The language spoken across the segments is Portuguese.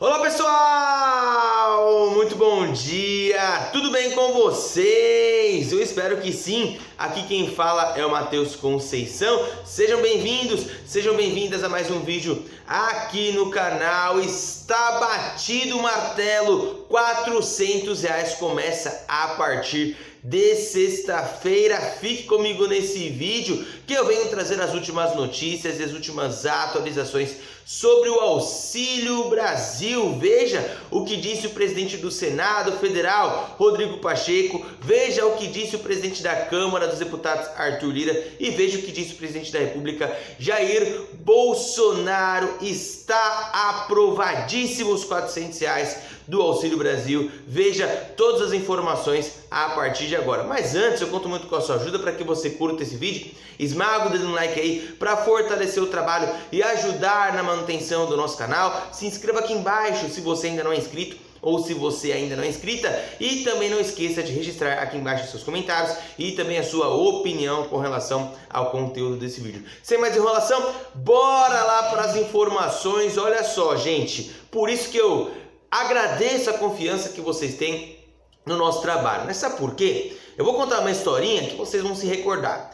Olá pessoal, muito bom dia, tudo bem com vocês? Eu espero que sim. Aqui quem fala é o Matheus Conceição. Sejam bem-vindos, sejam bem-vindas a mais um vídeo aqui no canal. Está batido o martelo, R$400 começa a partir de sexta-feira. Fique comigo nesse vídeo que eu venho trazer as últimas notícias e as últimas atualizações sobre o Auxílio Brasil. Veja o que disse o presidente do Senado Federal, Rodrigo Pacheco, veja o que disse o presidente da Câmara dos Deputados, Arthur Lira, e veja o que disse o presidente da República, Jair Bolsonaro. Está aprovadíssimo os R$400 do Auxílio Brasil. Veja todas as informações a partir de agora. Mas antes, eu conto muito com a sua ajuda para que você curta esse vídeo, esmaga o dedo no like aí para fortalecer o trabalho e ajudar na manutenção do nosso canal. Se inscreva aqui embaixo se você ainda não é inscrito ou se você ainda não é inscrita, e também não esqueça de registrar aqui embaixo os seus comentários e também a sua opinião com relação ao conteúdo desse vídeo. Sem mais enrolação, bora lá para as informações. Olha só, gente, por isso que eu agradeço a confiança que vocês têm no nosso trabalho. Mas sabe por quê? Eu vou contar uma historinha que vocês vão se recordar.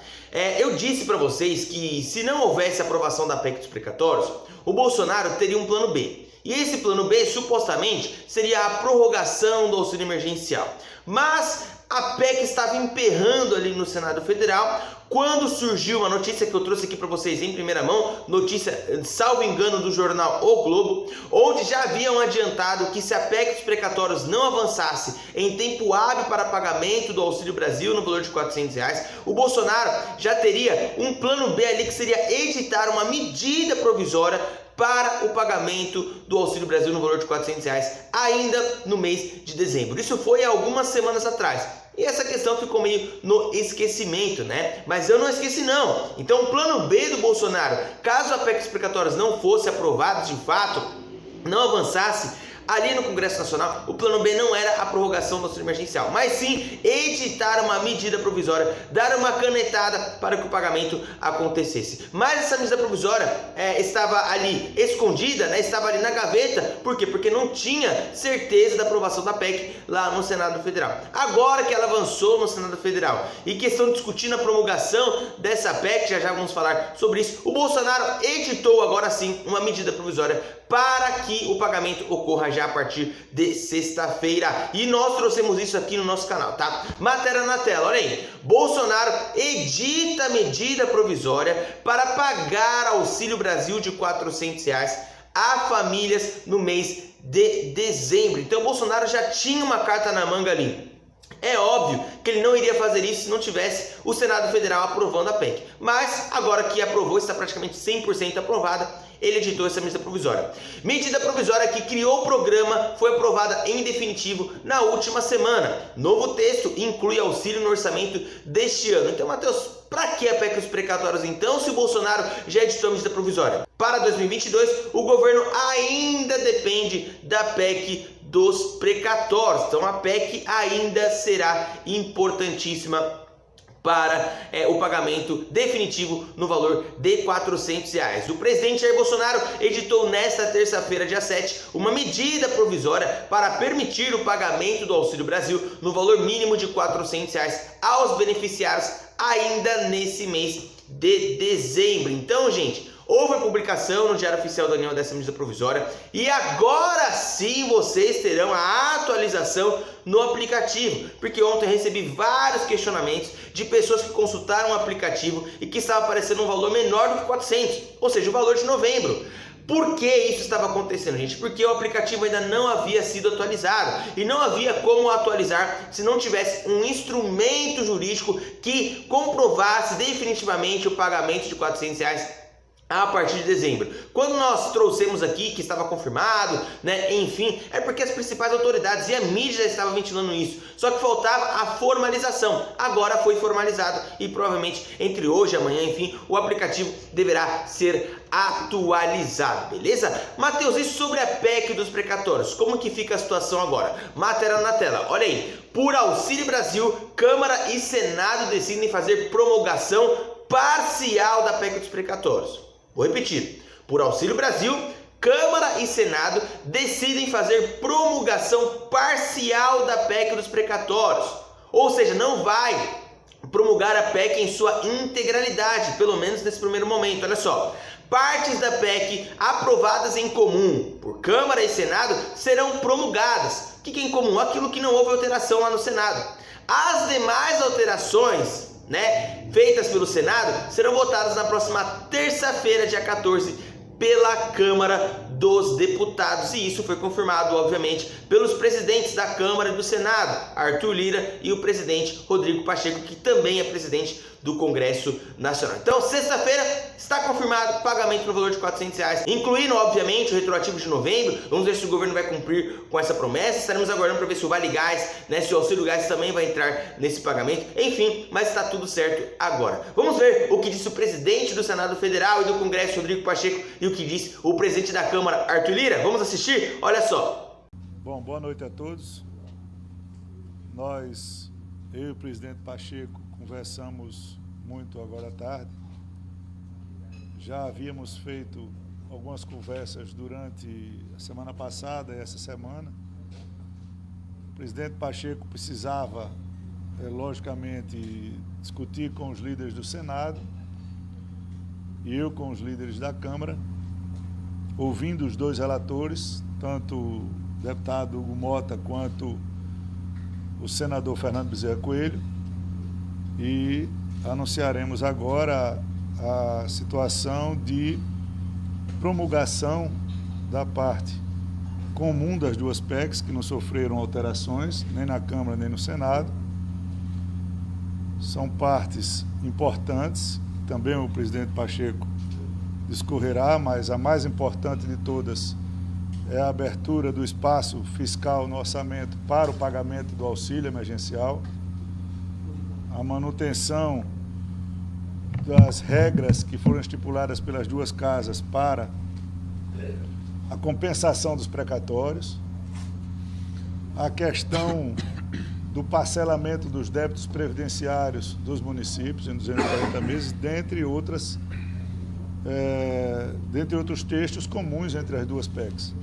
Eu disse para vocês que se não houvesse aprovação da PEC dos precatórios, o Bolsonaro teria um plano B. E esse plano B, supostamente, seria a prorrogação do auxílio emergencial. Mas a PEC estava emperrando ali no Senado Federal quando surgiu uma notícia que eu trouxe aqui para vocês em primeira mão, notícia, salvo engano, do jornal O Globo, onde já haviam adiantado que se a PEC dos precatórios não avançasse em tempo hábil para pagamento do Auxílio Brasil no valor de R$400, o Bolsonaro já teria um plano B ali, que seria editar uma medida provisória para o pagamento do Auxílio Brasil no valor de R$400 ainda no mês de dezembro. Isso foi há algumas semanas atrás. E essa questão ficou meio no esquecimento, né? Mas eu não esqueci não. Então o plano B do Bolsonaro, caso a PEC dos precatórios não fosse aprovada de fato, não avançasse ali no Congresso Nacional, o plano B não era a prorrogação do auxílio emergencial, mas sim editar uma medida provisória, dar uma canetada para que o pagamento acontecesse. Mas essa medida provisória estava ali escondida, né? Estava ali na gaveta. Por quê? Porque não tinha certeza da aprovação da PEC lá no Senado Federal. Agora que ela avançou no Senado Federal e que estão discutindo a promulgação dessa PEC, já vamos falar sobre isso, o Bolsonaro editou agora sim uma medida provisória para que o pagamento ocorra já a partir de sexta-feira. E nós trouxemos isso aqui no nosso canal, tá? Matéria na tela, olha aí. Bolsonaro edita medida provisória para pagar Auxílio Brasil de R$400 a famílias no mês de dezembro. Então Bolsonaro já tinha uma carta na manga ali. É óbvio que ele não iria fazer isso se não tivesse o Senado Federal aprovando a PEC. Mas agora que aprovou, está praticamente 100% aprovada, ele editou essa medida provisória. Medida provisória que criou o programa foi aprovada em definitivo na última semana. Novo texto inclui auxílio no orçamento deste ano. Então, Matheus, para que a PEC dos precatórios então, se o Bolsonaro já editou a medida provisória? Para 2022, o governo ainda depende da PEC dos precatórios. Então a PEC ainda será importantíssima para o pagamento definitivo no valor de R$400. O presidente Jair Bolsonaro editou nesta terça-feira, dia 7, uma medida provisória para permitir o pagamento do Auxílio Brasil no valor mínimo de R$400 aos beneficiários ainda nesse mês de dezembro. Então, gente, houve a publicação no Diário Oficial da União dessa medida provisória e agora sim vocês terão a atualização no aplicativo, porque ontem eu recebi vários questionamentos de pessoas que consultaram o aplicativo e que estava aparecendo um valor menor do que 400, ou seja, o valor de novembro. Por que isso estava acontecendo, gente? Porque o aplicativo ainda não havia sido atualizado e não havia como atualizar se não tivesse um instrumento jurídico que comprovasse definitivamente o pagamento de R$400 a partir de dezembro. Quando nós trouxemos aqui que estava confirmado, né, enfim, é porque as principais autoridades e a mídia já estavam ventilando isso, só que faltava a formalização. Agora foi formalizado e provavelmente entre hoje e amanhã, enfim, o aplicativo deverá ser atualizado, beleza? Matheus, e sobre a PEC dos precatórios? Como que fica a situação agora? Matéria na tela, olha aí. Por Auxílio Brasil, Câmara e Senado decidem fazer promulgação parcial da PEC dos precatórios. Vou repetir. Por Auxílio Brasil, Câmara e Senado decidem fazer promulgação parcial da PEC dos precatórios, ou seja, não vai promulgar a PEC em sua integralidade, pelo menos nesse primeiro momento. Olha só, partes da PEC aprovadas em comum por Câmara e Senado serão promulgadas. O que é em comum? Aquilo que não houve alteração lá no Senado. As demais alterações, feitas pelo Senado serão votadas na próxima terça-feira, dia 14, pela Câmara dos Deputados, e isso foi confirmado, obviamente, pelos presidentes da Câmara e do Senado, Arthur Lira, e o presidente Rodrigo Pacheco, que também é presidente do Congresso Nacional. Então, sexta-feira está confirmado o pagamento no valor de R$400, incluindo, obviamente, o retroativo de novembro. Vamos ver se o governo vai cumprir com essa promessa. Estaremos aguardando para ver se o Vale Gás, se o Auxílio Gás também vai entrar nesse pagamento. Enfim, mas está tudo certo agora. Vamos ver o que disse o presidente do Senado Federal e do Congresso, Rodrigo Pacheco, e o que disse o presidente da Câmara, Arthur Lira. Vamos assistir? Olha só. Bom, boa noite a todos. Eu e o presidente Pacheco conversamos muito agora à tarde. Já havíamos feito algumas conversas durante a semana passada e essa semana. O presidente Pacheco precisava, logicamente, discutir com os líderes do Senado e eu com os líderes da Câmara, ouvindo os dois relatores, tanto o deputado Hugo Mota quanto o senador Fernando Bezerra Coelho, e anunciaremos agora a situação de promulgação da parte comum das duas PECs, que não sofreram alterações, nem na Câmara nem no Senado. São partes importantes, também o presidente Pacheco discorrerá, mas a mais importante de todas é a abertura do espaço fiscal no orçamento para o pagamento do auxílio emergencial, a manutenção das regras que foram estipuladas pelas duas casas para a compensação dos precatórios, a questão do parcelamento dos débitos previdenciários dos municípios em 240 meses, dentre outros textos comuns entre as duas PECs.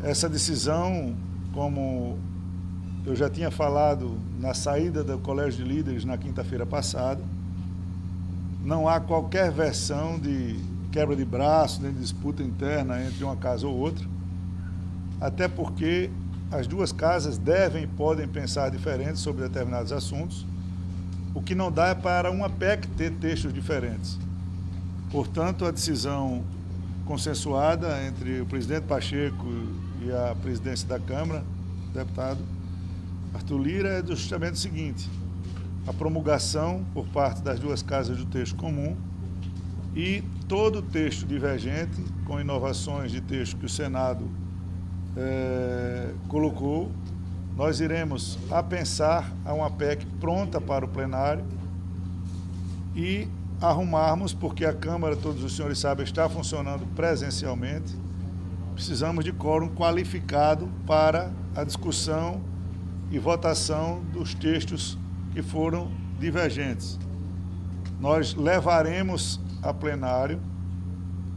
Essa decisão, como eu já tinha falado na saída do Colégio de Líderes na quinta-feira passada, não há qualquer versão de quebra de braço, nem de disputa interna entre uma casa ou outra, até porque as duas casas devem e podem pensar diferentes sobre determinados assuntos. O que não dá é para uma PEC ter textos diferentes. Portanto, a decisão consensuada entre o presidente Pacheco e a presidência da Câmara, o deputado Arthur Lira, é justamente o seguinte: a promulgação por parte das duas casas do texto comum e todo o texto divergente, com inovações de texto que o Senado colocou. Nós iremos apensar a uma PEC pronta para o plenário e arrumarmos, porque a Câmara, todos os senhores sabem, está funcionando presencialmente. Precisamos de quórum qualificado para a discussão e votação dos textos que foram divergentes. Nós levaremos a plenário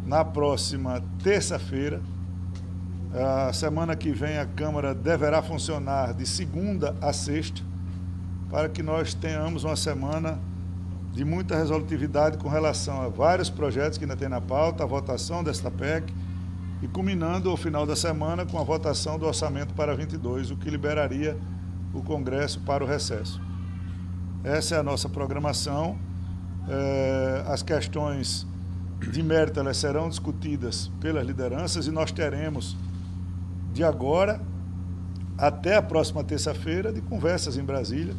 na próxima terça-feira. A semana que vem a Câmara deverá funcionar de segunda a sexta, para que nós tenhamos uma semana de muita resolutividade com relação a vários projetos que ainda tem na pauta, a votação desta PEC, e culminando ao final da semana com a votação do orçamento para 22, o que liberaria o Congresso para o recesso. Essa é a nossa programação. As questões de mérito elas serão discutidas pelas lideranças e nós teremos, de agora até a próxima terça-feira, de conversas em Brasília,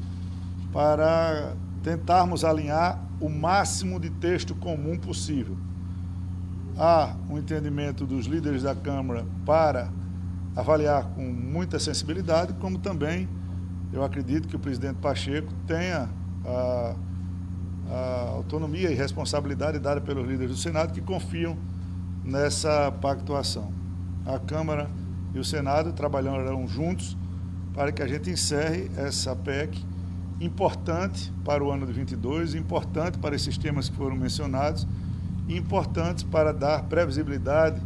para tentarmos alinhar o máximo de texto comum possível. Há um entendimento dos líderes da Câmara para avaliar com muita sensibilidade, como também eu acredito que o presidente Pacheco tenha a autonomia e responsabilidade dada pelos líderes do Senado, que confiam nessa pactuação. A Câmara e o Senado trabalharão juntos para que a gente encerre essa PEC importante para o ano de 22, importante para esses temas que foram mencionados, e importantes para dar previsibilidade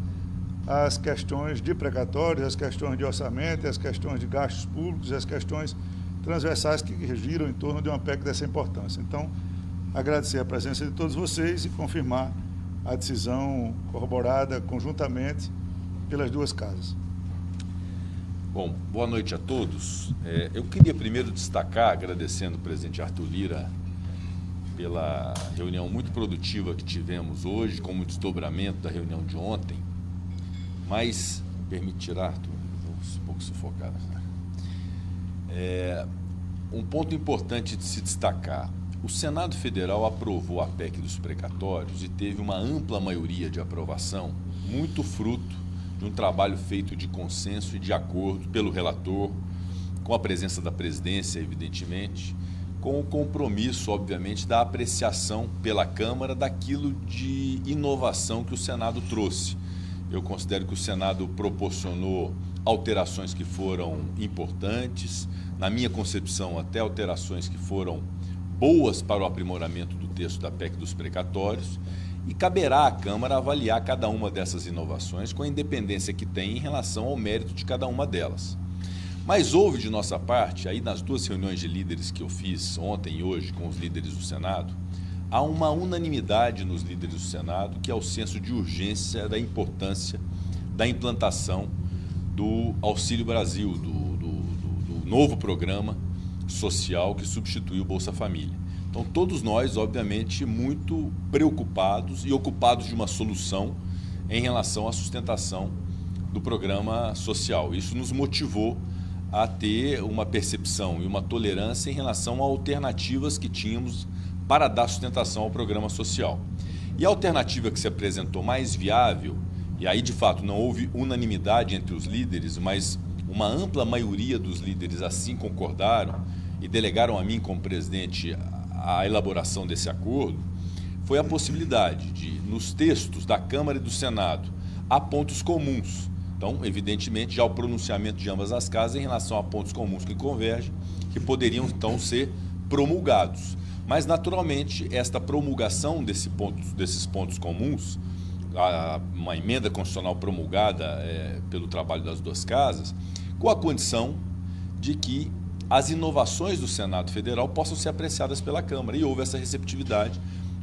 as questões de precatórios, as questões de orçamento, as questões de gastos públicos, as questões transversais que giram em torno de uma PEC dessa importância. Então, agradecer a presença de todos vocês e confirmar a decisão corroborada conjuntamente pelas duas casas. Bom, boa noite a todos. Eu queria primeiro destacar, agradecendo o presidente Arthur Lira pela reunião muito produtiva que tivemos hoje, como desdobramento da reunião de ontem, mas, me permite tirar, Arthur, vou um pouco sufocar. Um ponto importante de se destacar: o Senado Federal aprovou a PEC dos precatórios e teve uma ampla maioria de aprovação, muito fruto de um trabalho feito de consenso e de acordo pelo relator, com a presença da presidência, evidentemente, com o compromisso, obviamente, da apreciação pela Câmara daquilo de inovação que o Senado trouxe. Eu considero que o Senado proporcionou alterações que foram importantes, na minha concepção, até alterações que foram boas para o aprimoramento do texto da PEC dos precatórios, e caberá à Câmara avaliar cada uma dessas inovações com a independência que tem em relação ao mérito de cada uma delas. Mas houve de nossa parte, aí nas duas reuniões de líderes que eu fiz ontem e hoje com os líderes do Senado, há uma unanimidade nos líderes do Senado, que é o senso de urgência da importância da implantação do Auxílio Brasil, do novo programa social que substitui o Bolsa Família. Então, todos nós, obviamente, muito preocupados e ocupados de uma solução em relação à sustentação do programa social. Isso nos motivou a ter uma percepção e uma tolerância em relação a alternativas que tínhamos para dar sustentação ao programa social. E a alternativa que se apresentou mais viável, e aí de fato não houve unanimidade entre os líderes, mas uma ampla maioria dos líderes assim concordaram e delegaram a mim como presidente a elaboração desse acordo, foi a possibilidade de, nos textos da Câmara e do Senado, há pontos comuns. Então, evidentemente, já o pronunciamento de ambas as casas em relação a pontos comuns que convergem, que poderiam, então, ser promulgados. Mas, naturalmente, esta promulgação desses pontos comuns, uma emenda constitucional promulgada pelo trabalho das duas casas, com a condição de que as inovações do Senado Federal possam ser apreciadas pela Câmara. E houve essa receptividade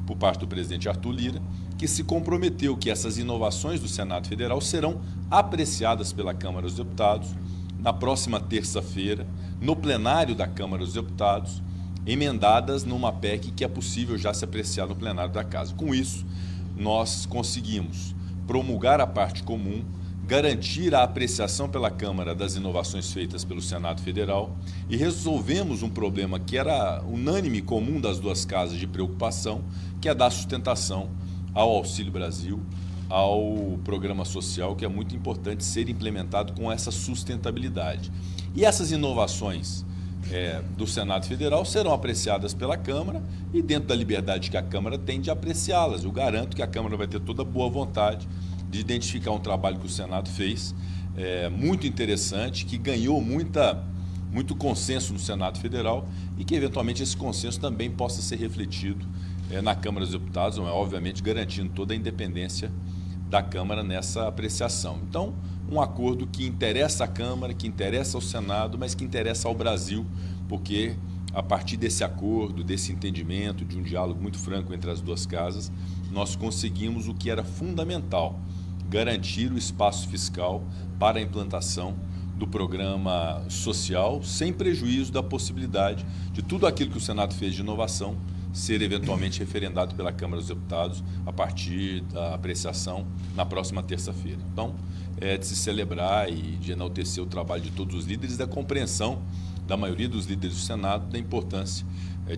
por parte do presidente Arthur Lira, que se comprometeu que essas inovações do Senado Federal serão apreciadas pela Câmara dos Deputados na próxima terça-feira, no plenário da Câmara dos Deputados, emendadas numa PEC que é possível já se apreciar no plenário da Casa. Com isso, nós conseguimos promulgar a parte comum, garantir a apreciação pela Câmara das inovações feitas pelo Senado Federal e resolvemos um problema que era unânime, comum das duas casas de preocupação, que é dar sustentação ao Auxílio Brasil, ao programa social, que é muito importante ser implementado com essa sustentabilidade. E essas inovações do Senado Federal serão apreciadas pela Câmara e dentro da liberdade que a Câmara tem de apreciá-las. Eu garanto que a Câmara vai ter toda a boa vontade de identificar um trabalho que o Senado fez, muito interessante, que ganhou muito consenso no Senado Federal e que, eventualmente, esse consenso também possa ser refletido na Câmara dos Deputados, obviamente garantindo toda a independência da Câmara nessa apreciação. Então, um acordo que interessa à Câmara, que interessa ao Senado, mas que interessa ao Brasil, porque a partir desse acordo, desse entendimento, de um diálogo muito franco entre as duas casas, nós conseguimos o que era fundamental: garantir o espaço fiscal para a implantação do programa social, sem prejuízo da possibilidade de tudo aquilo que o Senado fez de inovação ser eventualmente referendado pela Câmara dos Deputados a partir da apreciação na próxima terça-feira. Então, é de se celebrar e de enaltecer o trabalho de todos os líderes, da compreensão da maioria dos líderes do Senado da importância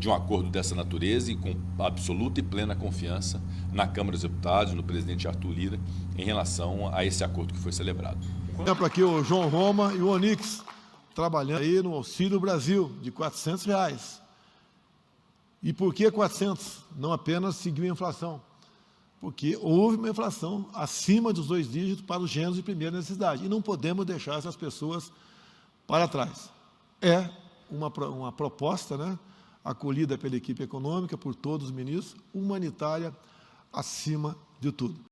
de um acordo dessa natureza e com absoluta e plena confiança na Câmara dos Deputados, no presidente Arthur Lira, em relação a esse acordo que foi celebrado. Exemplo aqui o João Roma e o Onix, trabalhando aí no Auxílio Brasil, de R$400. E por que 400? Não apenas seguiu a inflação, porque houve uma inflação acima dos 2 dígitos para os gêneros de primeira necessidade, e não podemos deixar essas pessoas para trás. É uma proposta, né, acolhida pela equipe econômica, por todos os ministros, humanitária acima de tudo.